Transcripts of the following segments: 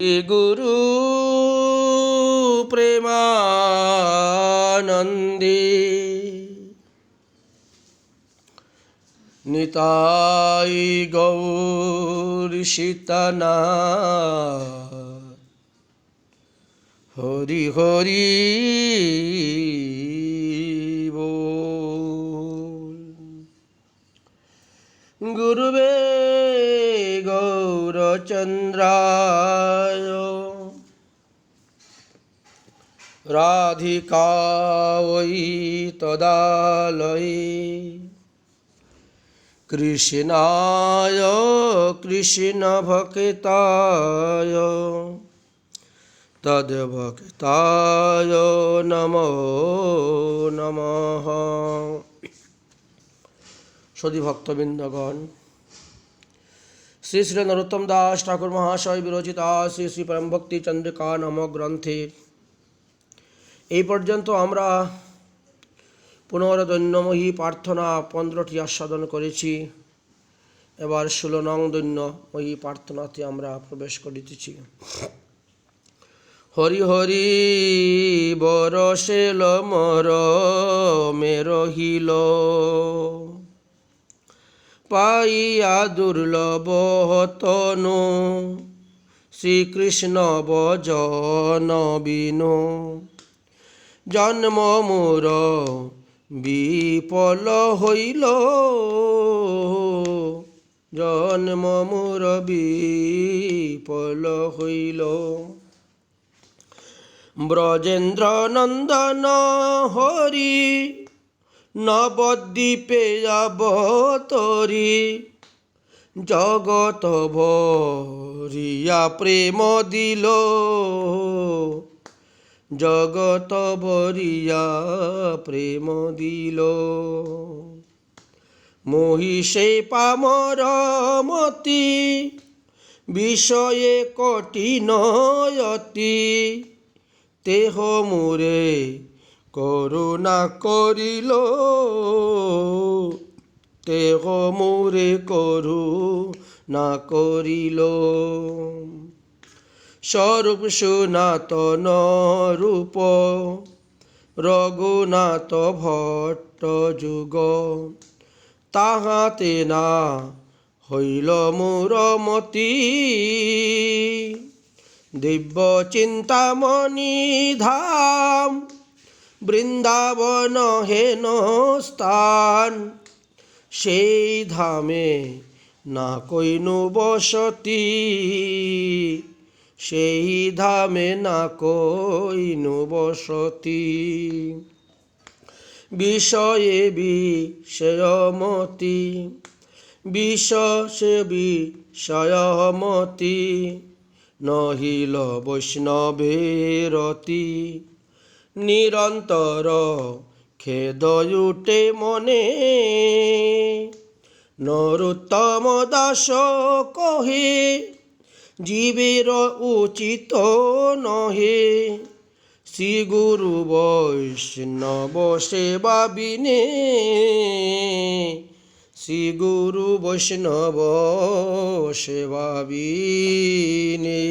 गुरु प्रेमानंदे निताय गौर सीतनाथ हरि हरि बोल। गुरुवे गौरचंद्राय राधिकायै तदालये कृष्णाय कृष्णभक्ताय तद्भक्ताय नमो नमः। सदी भक्तबिंदगण, श्री श्री नरोत्तम दास ठाकुर महाशय विरचिता श्री श्री परम भक्ति चंद्रिका नामक ग्रंथे এই পর্যন্ত আমরা পুনরদৈন্যময়ী প্রার্থনা 15টি আস্বাদন করেছি। এবার 16 নং দৈন্যময়ী প্রার্থনাতে আমরা প্রবেশ করিতেছি। হরি হরি বরশেল মর মেরহিল পাইয়া দুর্লভ তনু শ্রীকৃষ্ণ ভজন বিনু জন্ম মোর বিফল হইল জন্ম মোর বিফল হইল। ব্রজেন্দ্র নন্দন হরি নবদ্বীপে অবতরি জগত ভরিয়া প্রেম দিল জগত ভরিয়া প্রেম দিল। মহিষে পামর মতি বিষয়ে কঠিন অতি তেহ মোরে করুণা করিল তেহ মোরে করুণা করিল। স্বরূপ সনাতন রূপ রঘুনাথ ভট্ট যুগ তাহাতে না হইল মোর মতি দিব্য চিন্তামণি ধাম বৃন্দাবন হেন স্থান সেই ধামে না কইনু বসতি সেই ধামে না কইনু বসতি। বিষয়ে বিষয়মতি বিষয়ে বিষয়মতি নহিল বৈষ্ণবেরতি নিরন্তর খেদ উঠে মনে নরোত্তম দাস কহে জীবের উচিত নহে শ্রী গুরু বৈষ্ণব সেবা বিনে শ্রী গুরু বৈষ্ণব সেবা বিনে।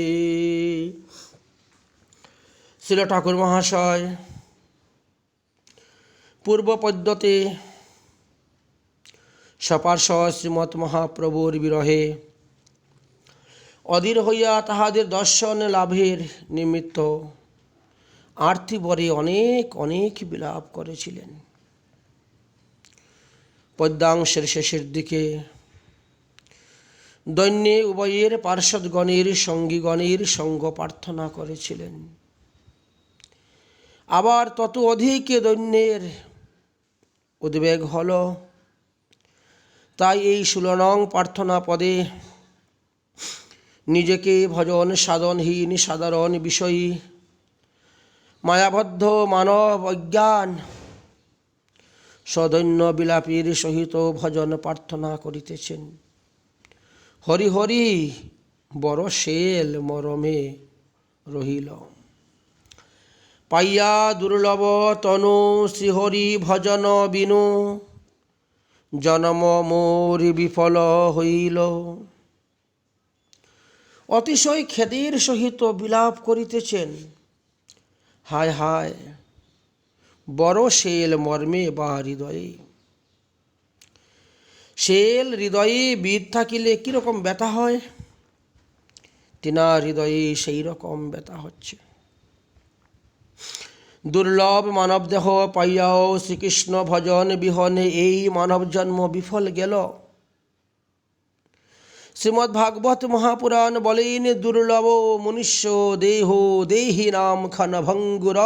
শ্রীল ঠাকুর মহাশয় পূর্ব পদ্যতে সপার্শ্বদ শ্রীমৎ মহাপ্রভুর বিরহে অধীর হইয়া তাহাদের দর্শন লাভের নিমিত্ত আর্তিবরে অনেক অনেক বিলাপ করেছিলেন। পদ্যাংশের শেষের দিকে দৈন্যে উভয়ের পার্ষদগণের সঙ্গীগণের সঙ্গ প্রার্থনা করেছিলেন। আবার তত অধিক দৈন্যের উদ্বেগ হল। তাই এই 16 নং প্রার্থনা পদে নিজেকে ভজন সাধনহীন সাধারণ বিষয়ী মায়াবদ্ধ মানব অজ্ঞান সদৈন্য বিলাপীর সহিত ভজন প্রার্থনা করিতেছেন। হরি হরি বরশেল মরমে রহিল পাইয়া দুর্লভ তনু শ্রীহরি ভজন বিনু জনম মোর বিফল হইল। অতিশয় খেদের সহিত বিলাপ করিতেছেন, হায় হায় বড় শেল মর্মে বা হৃদয়ে। শেল হৃদয়ে বীর থাকিলে কীরকম ব্যথা হয়, তিনার হৃদয়ে সেই রকম ব্যথা হচ্ছে। দুর্লভ মানব দেহ পাইয়াও শ্রীকৃষ্ণ ভজন বিহনে এই মানব জন্ম বিফল গেল। শ্রীমদ্ ভাগবত মহাপুরাণ বলেন, দুর্লভ মনুষ্য দেহ দেহি নাম ক্ষণভঙ্গুর।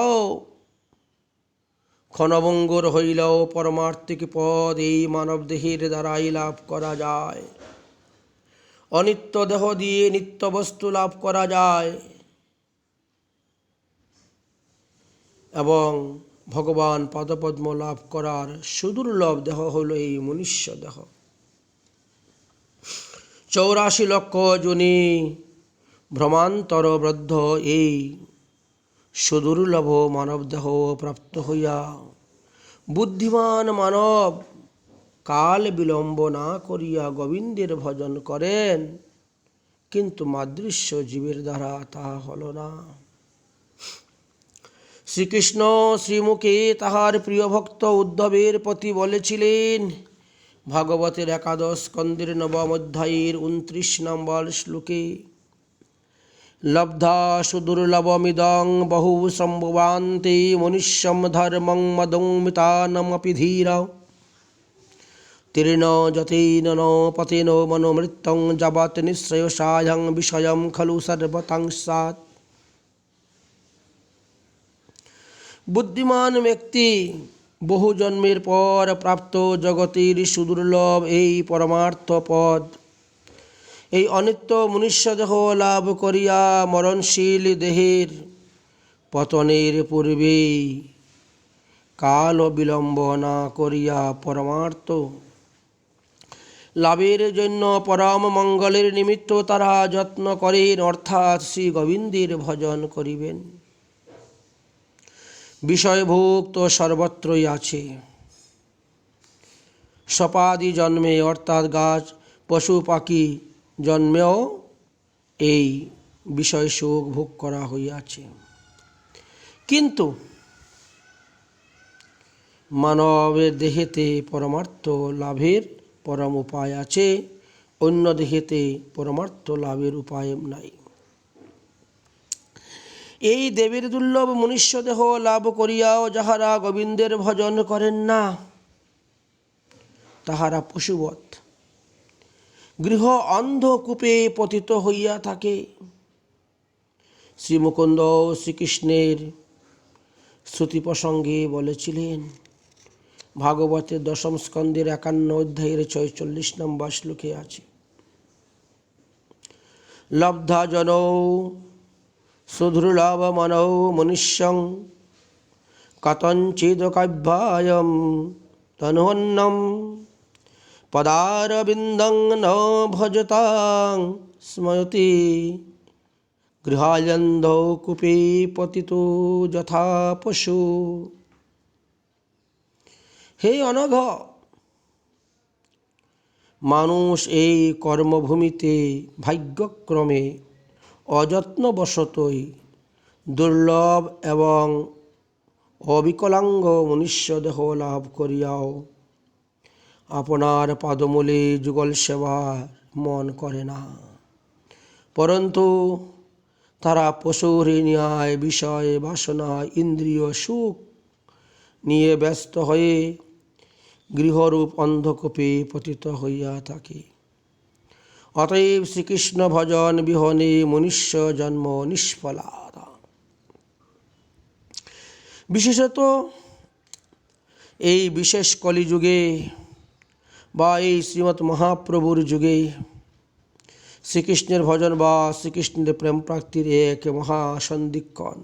ক্ষণভঙ্গুর হইলেও পরমার্থিক পদ এই মানব দেহের দ্বারাই লাভ করা যায়। অনিত্য দেহ দিয়ে নিত্য বস্তু লাভ করা যায় এবং ভগবান পাদপদ্ম লাভ করার সুদুর্লভ দেহ হল এই মনুষ্য দেহ। 84 লক্ষ যোনি ভ্রমান্তর বদ্ধ এই সুদুর্লভ মানব দেহ প্রাপ্ত হইয়া বুদ্ধিমান মানব কাল বিলম্ব না করিয়া গোবিন্দের ভজন করেন, কিন্তু মাদৃশ্য জীবের দ্বারা তাহা হল না। শ্রীকৃষ্ণ শ্রীমুখে তাহার প্রিয় ভক্ত উদ্ধবের প্রতি বলেছিলেন, ভাগবতের 11 স্কন্দের 9 অধ্যায়ের 29 নম্বর শ্লোকে, লব্ধা সুদুর্লভমিদং বহু সম্ভবান্তে মনুষ্যম ধর্মং মদংমিতানমপি ধীরা তীর্ণ যতেন ন পতেন মনোমৃত্যং যাবৎ নিঃশ্রেয়সায়ং বিষয়ং খলু সর্বতাং সাৎ। বুদ্ধিমান ব্যক্তি বহু জন্মের পর প্রাপ্ত জগতের সুদুর্লভ এই পরমার্থ পদ, এই অনিত্য মনুষ্য দেহ লাভ করিয়া মরণশীল দেহের পতনের পূর্বেই কাল বিলম্ব না করিয়া পরমার্থ লাভের জন্য পরম মঙ্গলের নিমিত্ত তারা যত্ন করেন, অর্থাৎ শ্রী গোবিন্দের ভজন করিবেন। বিষয়ভোগ তো সর্বত্রই আছে। সপাদি জন্মে অর্থাৎ গাছ পশু পাখি জন্মেও এই বিষয় সুখ ভোগ করা হইয়াছে, কিন্তু মানবের দেহেতে পরমার্থ লাভের পরম উপায় আছে, অন্য দেহেতে পরমার্থ লাভের উপায় নাই। এই দেবীর দুর্লভ মনুষ্য দেহ লাভ করিয়াও যাহারা গোবিন্দের ভজন করেন না, তাহারা পশুবৎ গৃহ অন্ধকূপে পতিত হইয়া থাকে। শ্রীমুকুন্দ শ্রীকৃষ্ণের শ্রুতি প্রসঙ্গে বলেছিলেন, ভাগবতের 10 স্কন্দের 51 অধ্যায়ের 46 নম্বর শ্লোকে আছে, লব্ধা জনৌ সুদুর্লভ মনৌ মনুষ্যং কতঞ্চিদকাভ্যায়ম তনুহন্নম পদারবিন্দং ন ভজতাং স্ময়তি গৃহায়ন্ধৌ কূপে পতিতো যথা পশু। হে অনঘ, মানুষ এই কর্মভূমিতে ভাগ্যক্রমে অযত্নবশতই দুর্লভ এবং অবিকলাঙ্গ মনুষ্য দেহ লাভ করিয়াও আপনার পাদমূলে যুগল সেবার মন করে না, পরন্তু তারা পশুর ন্যায় বিষয় বাসনা ইন্দ্রিয় সুখ নিয়ে ব্যস্ত হয়ে গৃহরূপ অন্ধকূপে পতিত হইয়া থাকে। অতএব শ্রীকৃষ্ণ ভজন বিহনে মনুষ্য জন্ম নিষ্ফলা। বিশেষত এই বিশেষ কলিযুগে বা এই শ্রীমৎ মহাপ্রভুর যুগে শ্রীকৃষ্ণের ভজন বা শ্রীকৃষ্ণের প্রেম প্রাপ্তির এক মহাসন্ধিক্ষণ।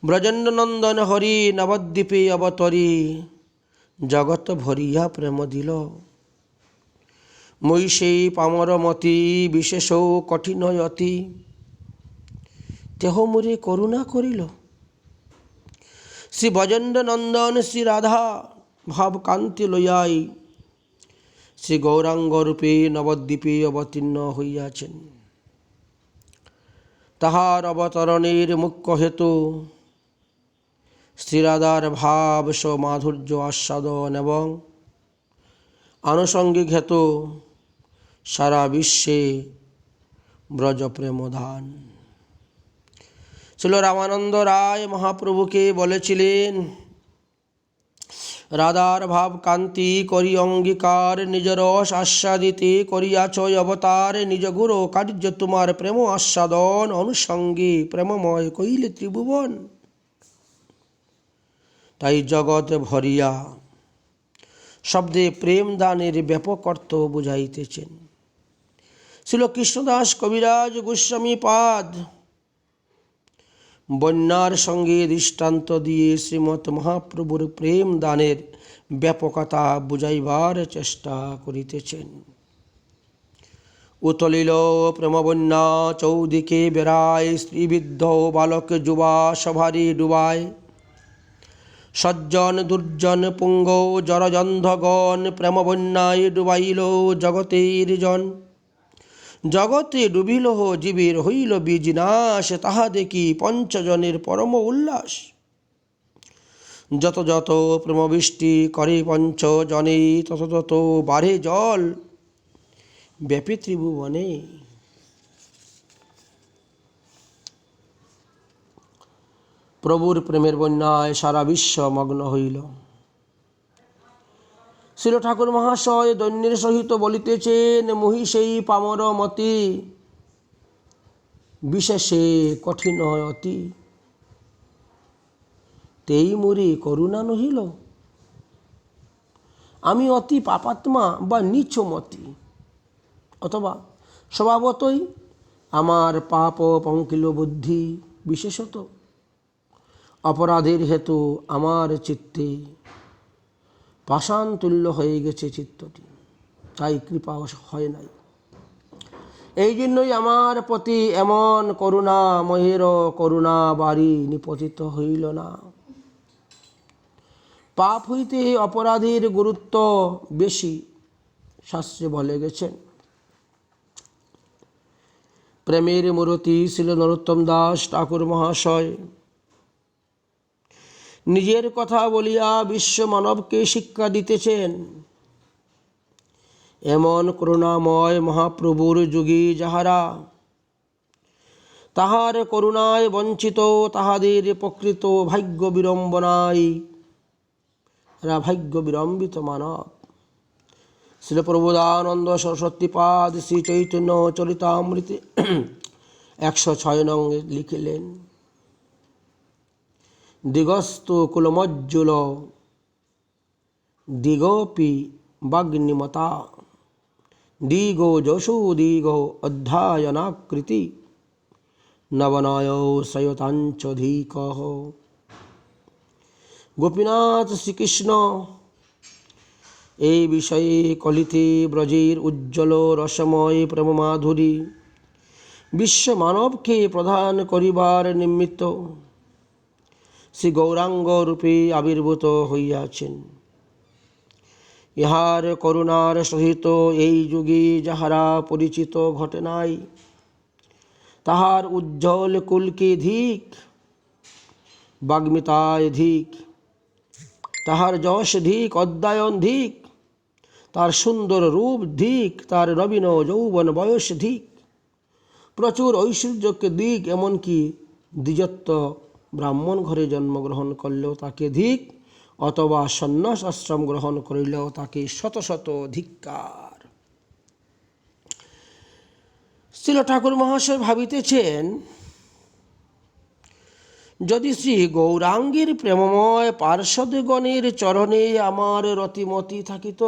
ব্রজেন্দ্রনন্দন হরি নবদ্বীপে অবতরী জগৎ ভরিয়া প্রেম দিল। মই সেই পামরমতি বিশেষ কঠিন অতি তেহ মোরে করুণা করিল। শ্রী ব্রজেন্দ্রনন্দন শ্রী রাধা ভাব কান্তি লইয়াই শ্রী গৌরাঙ্গ রূপে নবদ্বীপে অবতীর্ণ হইয়াছেন। তাহার অবতরণের মুখ্য হেতু শ্রীরাধার ভাব মাধুর্য আস্বাদন এবং আনুষঙ্গিক হেতু সারা বিশ্বে ব্রজপ্রেমদান। শ্রীল রামানন্দ রায় মহাপ্রভুকে বলেছিলেন, রাধার ভাব কান্তি করি অঙ্গীকার, নিজ রস আস্বাদিতে করিয়াছ অবতার, নিজ গুরু কার্য তোমার প্রেম আস্বাদন, অনুষঙ্গে প্রেমময় কইলে ত্রিভুবন। তাই জগৎ ভরিয়া শব্দে প্রেম দানের ব্যাপক অর্থ বুঝাইতেছেন শ্রীল কৃষ্ণদাস কবিরাজ গোস্বামী পাদ বন্যার সঙ্গে দৃষ্টান্ত দিয়ে শ্রীমৎ মহাপ্রভুর প্রেম দানের ব্যাপকতা বুঝাইবার চেষ্টা করিতেছেন। উতলিল প্রেমবন্যা চৌদিকে বেড়ায়, স্ত্রীবৃদ্ধ বালক যুবা সভারে ডুবায়, সজ্জন দুর্জন পুঙ্গ জরজন্ধগণ, প্রেমবন্যায় ডুবাইল জগতের জন। জগতে ডুবিল জীবের হইল বীজনাশ, তাহা দেখি পঞ্চজনের পরম উল্লাস। যত যত প্রেমবৃষ্টি করে পঞ্চজনে, তত তত বাড়ে জল ব্যাপী ত্রিভুবনে। প্রভুর প্রেমের বন্যায় সারা বিশ্ব মগ্ন হইল। শ্রীল ঠাকুর মহাশয় দৈন্যের সহিত বলিতেছেন, মুহি সেই পামর মতি, বিশেষে কঠিন অতি, তেই মুরি করুণা নহিল। আমি অতি পাপাত্মা বা নীচমতি, অথবা স্বভাবতই আমার পাপ পঙ্কিল বুদ্ধি, বিশেষত অপরাধের হেতু আমার চিত্তে পাষাণ তুল্য হয়ে গেছে চিত্তটি, তাই কৃপা হয় নাই। এই জন্যই আমার প্রতি এমন করুণা মহের করুণা বাড়ি নিপতিত হইল না। পাপ হইতে অপরাধের গুরুত্ব বেশি শাস্ত্রে বলে গেছেন। প্রেমের মূরতি শ্রীল নরোত্তম দাস ঠাকুর মহাশয় নিজের কথা বলিয়া বিশ্ব মানবকে শিক্ষা দিতেছেন। এমন করুণাময় মহাপ্রভুর যুগে যাহারা তাহার করুণায় বঞ্চিত, তাহাদের প্রকৃত ভাগ্য বিড়ম্বনায় এরা ভাগ্য বিড়ম্বিত মানব। শ্রীল প্রবোধানন্দ সরস্বতীপাদ শ্রী চৈতন্য চরিতামৃতে 106 নং লিখিলেন, দিগস্ত কুলমজ্জুল দিগোপি বাগ্নিমতা, দিগো যশো দিগো অধ্যায়নাকৃতি, নবনয় সয়তাঞ্চধিক। গোপীনাথ শ্রীকৃষ্ণ এই বিষয়ে কলিতে ব্রজের উজ্জ্বল রসময় প্রেম মাধুরী বিশ্ব মানবকে প্রদান করিবার নিমিত্ত শ্রী গৌরাঙ্গ রূপে আবির্ভূত হইয়াছেন। ইহার করুণার সহিত এই যুগে যাহারা পরিচিত ঘটে নাই, তাহার উজ্জ্বল কুলকে ধিক, বাগ্মিতায় ধিক, তাহার যশ ধিক, অধ্যায়ন ধিক, তার সুন্দর রূপ ধিক, তার নবীন যৌবন বয়স ধিক, প্রচুর ঐশ্বর্যকে দিক, এমনকি দ্বিজত্ব ব্রাহ্মণ ঘরে জন্মগ্রহণ করলেও তাকে ধিক, অথবা সন্ন্যাস আশ্রম গ্রহণ করিলেও তাকে শত শত ধিক্কার। শ্রীল ঠাকুর মহাশয় ভাবিতেছেন, যদি শ্রী গৌরাঙ্গের প্রেমময় পার্ষদগণের চরণে আমার রতিমতি থাকিত,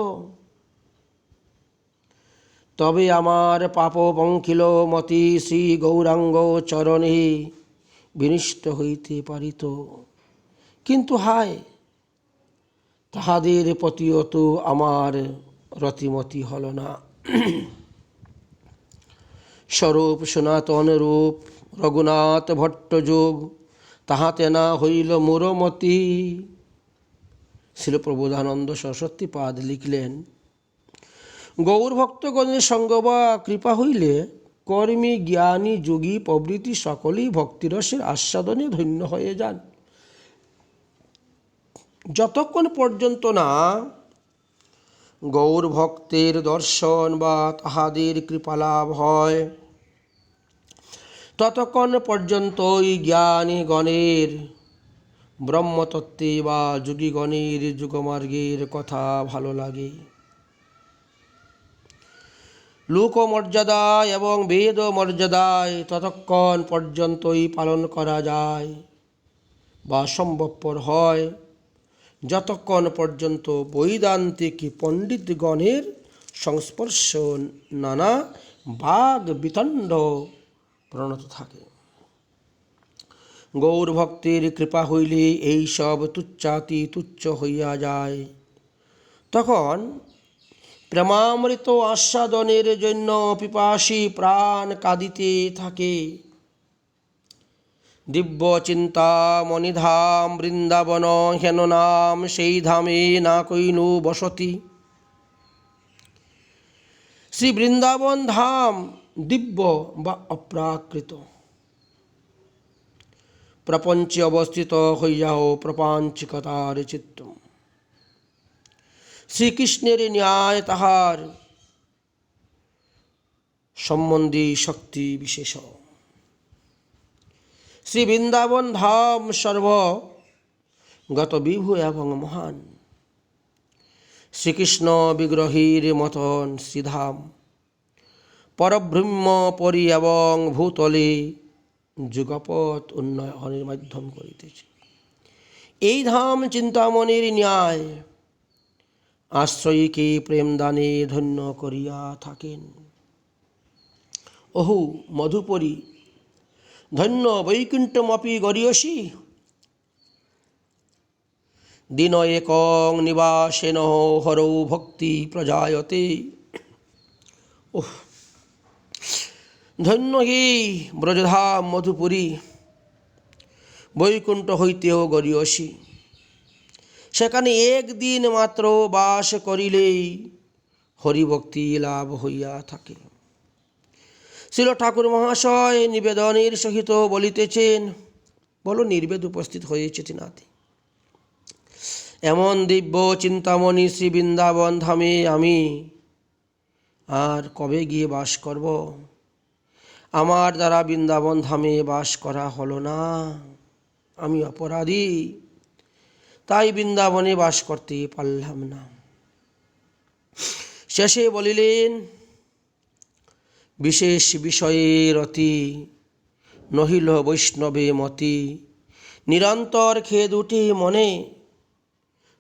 তবে আমার পাপ পঙ্কিল মতি শ্রী গৌরাঙ্গ চরণে বিনিষ্ট হইতে পারিত। কিন্তু হায়, তাহাদের প্রতিও তো আমার রতিমতি হল না। স্বরূপ সনাতন রূপ রঘুনাথ ভট্টযোগ, তাহাতে না হইল মোরমতি। শ্রীল প্রবোধানন্দ সরস্বতীপাদ লিখলেন, গৌর ভক্তগণের সঙ্গ বা কৃপা হইলে কর্মী, জ্ঞানী, যোগী প্রভৃতি সকলেই ভক্তিরসের আস্বাদনে ধন্য হয়ে যান। যতক্ষণ পর্যন্ত না গৌর ভক্তের দর্শন বা তাহাদের কৃপালাভ হয়, ততক্ষণ পর্যন্তই জ্ঞানীগণের ব্রহ্মতত্ত্বে বা যোগীগণের যুগমার্গের কথা ভালো লাগে। লোকমর্যাদায় এবং বেদ মর্যাদায় ততক্ষণ পর্যন্তই পালন করা যায় বা সম্ভবপর হয়, যতক্ষণ পর্যন্ত বৈদান্তিক পণ্ডিতগণের সংস্পর্শ নানা বাগ বিতণ্ড প্রণত থাকে। গৌর ভক্তের কৃপা হইলে এই সব তুচ্ছাতি তুচ্ছ হইয়া যায়। তখন প্রেমামৃত আস্বাদনের জন্য পিপাসী প্রাণ কাঁদিতে থাকে। দিব্য চিন্তামণিধাম বৃন্দাবন হেন নাম, সেই ধামে না কইনু বসতি। শ্রী বৃন্দাবন ধাম দিব্য বা অপ্রাকৃত, প্রপঞ্চে অবস্থিত হইয়াও প্রপঞ্চিকতার চিত্ত। শ্রীকৃষ্ণের ন্যায় তাহার সম্বন্ধী শক্তি বিশেষ। শ্রী বৃন্দাবন ধাম সর্বগত বিভু এবং মহান। শ্রীকৃষ্ণ বিগ্রহীর মতন শ্রীধাম পরব্রহ্ম পরি এবং ভূতলে যুগপৎ উন্নয়নের মাধ্যম করিতেছে। এই ধাম চিন্তামণির ন্যায় আশ্রয়ীকে প্রেমদানে ধন্য করিয়া থাকেন। ওহু মধুপরী ধন্য বৈকুণ্ঠমপি গরীয়সী, দিন একং নিবাসেন হরৌ ভক্তি প্রজায়তে। ওহ ধন্য হে ব্রজধাম মধুপুরী, বৈকুণ্ঠ হইতেও গরীয়সী। সেখানে একদিন মাত্র বাস করিলেই হরিভক্তি লাভ হইয়া থাকে। শ্রীল ঠাকুর মহাশয় নিবেদনের সহিত বলিতেছেন, বলো নির্বেদ উপস্থিত হয়েছে তিনাতে। এমন দিব্য চিন্তামণি শ্রী বৃন্দাবন ধামে আমি আর কবে গিয়ে বাস করব? আমার দ্বারা বৃন্দাবন ধামে বাস করা হলো না, আমি অপরাধী, তাই বৃন্দাবনে বাস করতে পারলাম না। শেষে বলিলেন, বিশেষ বিষয়ে রতি নহিল বৈষ্ণবে মতি, নিরন্তর খেদ উঠে মনে,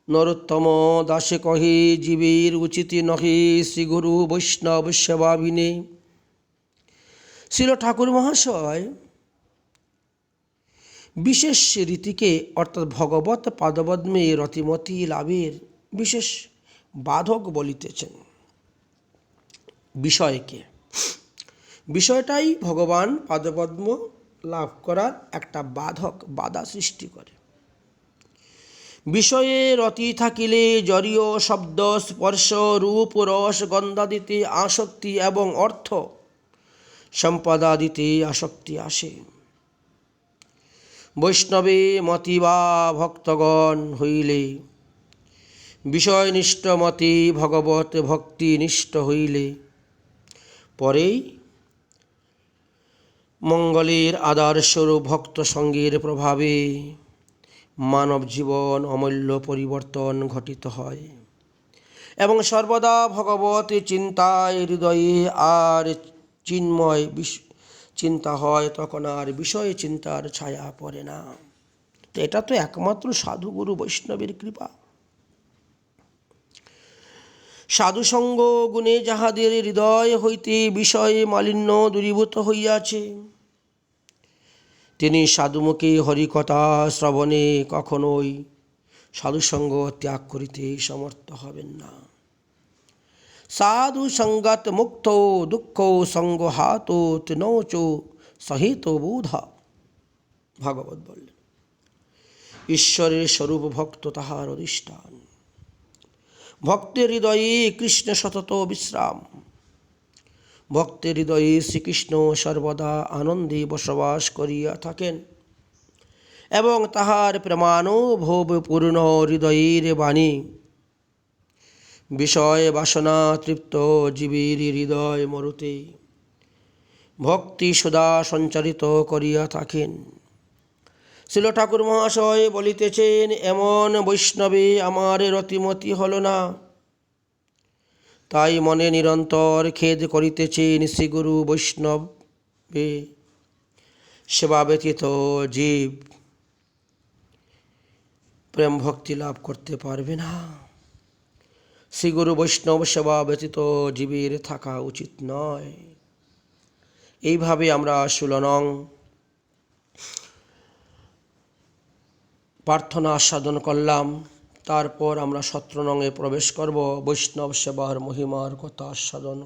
নরোত্তম দাসে কহে জীবের উচিত নহে, শ্রীগুরু বৈষ্ণব সেবাবিনে। শ্রীল ঠাকুর মহাশয় বিশেষ রীতিকে অর্থাৎ ভগবত পাদপদ্মে রতিমতি লাভের বিশেষ বাধক বলিতেছেন। বিষয়কে, বিষয়টাই ভগবান পাদপদ্ম লাভ করার একটা বাধক, বাধা সৃষ্টি করে। বিষয়ে রতি থাকিলে জড়ীয় শব্দ স্পর্শ রূপ রস গন্ধাদিতে আসক্তি এবং অর্থ সম্পদাদিতে আসক্তি আসে। বৈষ্ণবে মতি বা ভক্তগণ হইলে বিষয়নিষ্ঠ মতি, ভগবত ভক্তিনিষ্ঠ হইলে পরেই মঙ্গলের আদর্শরূপ ভক্ত সঙ্গের প্রভাবে মানব জীবন অমূল্য পরিবর্তন ঘটিত হয় এবং সর্বদা ভগবত চিন্তায় হৃদয়ে আর চিন্ময় চিন্তা হয়, তখন আর বিষয় চিন্তার ছায়া পড়ে না। তো এটা তো একমাত্র সাধুগুরু বৈষ্ণবের কৃপা। সাধুসঙ্গ গুণে যাহাদের হৃদয় হইতে বিষয়ে মালিন্য দূরীভূত হইয়াছে, তিনি সাধুমুখে হরিকথা শ্রবণে কখনোই সাধুসঙ্গ ত্যাগ করিতে সমর্থ হবেন না। সাধু সঙ্গত মুক্ত দুঃখ সঙ্গ হাত নৌচ সহিত বোধা, ভাগবত বললেন। ঈশ্বরের স্বরূপ ভক্ত তাহার অধিষ্ঠান। ভক্তের হৃদয়ে কৃষ্ণ সতত বিশ্রাম। ভক্তের হৃদয়ে শ্রীকৃষ্ণ সর্বদা আনন্দে বসবাস করিয়া থাকেন এবং তাহার প্রেমানুভব পূর্ণ হৃদয়ের বাণী বিষয় বাসনা তৃপ্ত জীবের হৃদয় মরুতে ভক্তি সুধা সঞ্চারিত করিয়া থাকেন। শিল ঠাকুর মহাশয় বলিতেছেন, এমন বৈষ্ণবে আমার রতিমতি হল না, তাই মনে নিরন্তর খেদ করিতেছেন শ্রীগুরু বৈষ্ণবে সেবা ব্যতীত জীব প্রেম ভক্তি লাভ করতে পারবে না। শ্রীগুরু বৈষ্ণব সেবা ব্যতীত জীবের থাকা উচিত নয়। এইভাবে আমরা 16 নং প্রার্থনা আস্বাদন করলাম। তারপর আমরা 17 নংয়ে প্রবেশ করব, বৈষ্ণব সেবার মহিমার কথা আস্বাদন।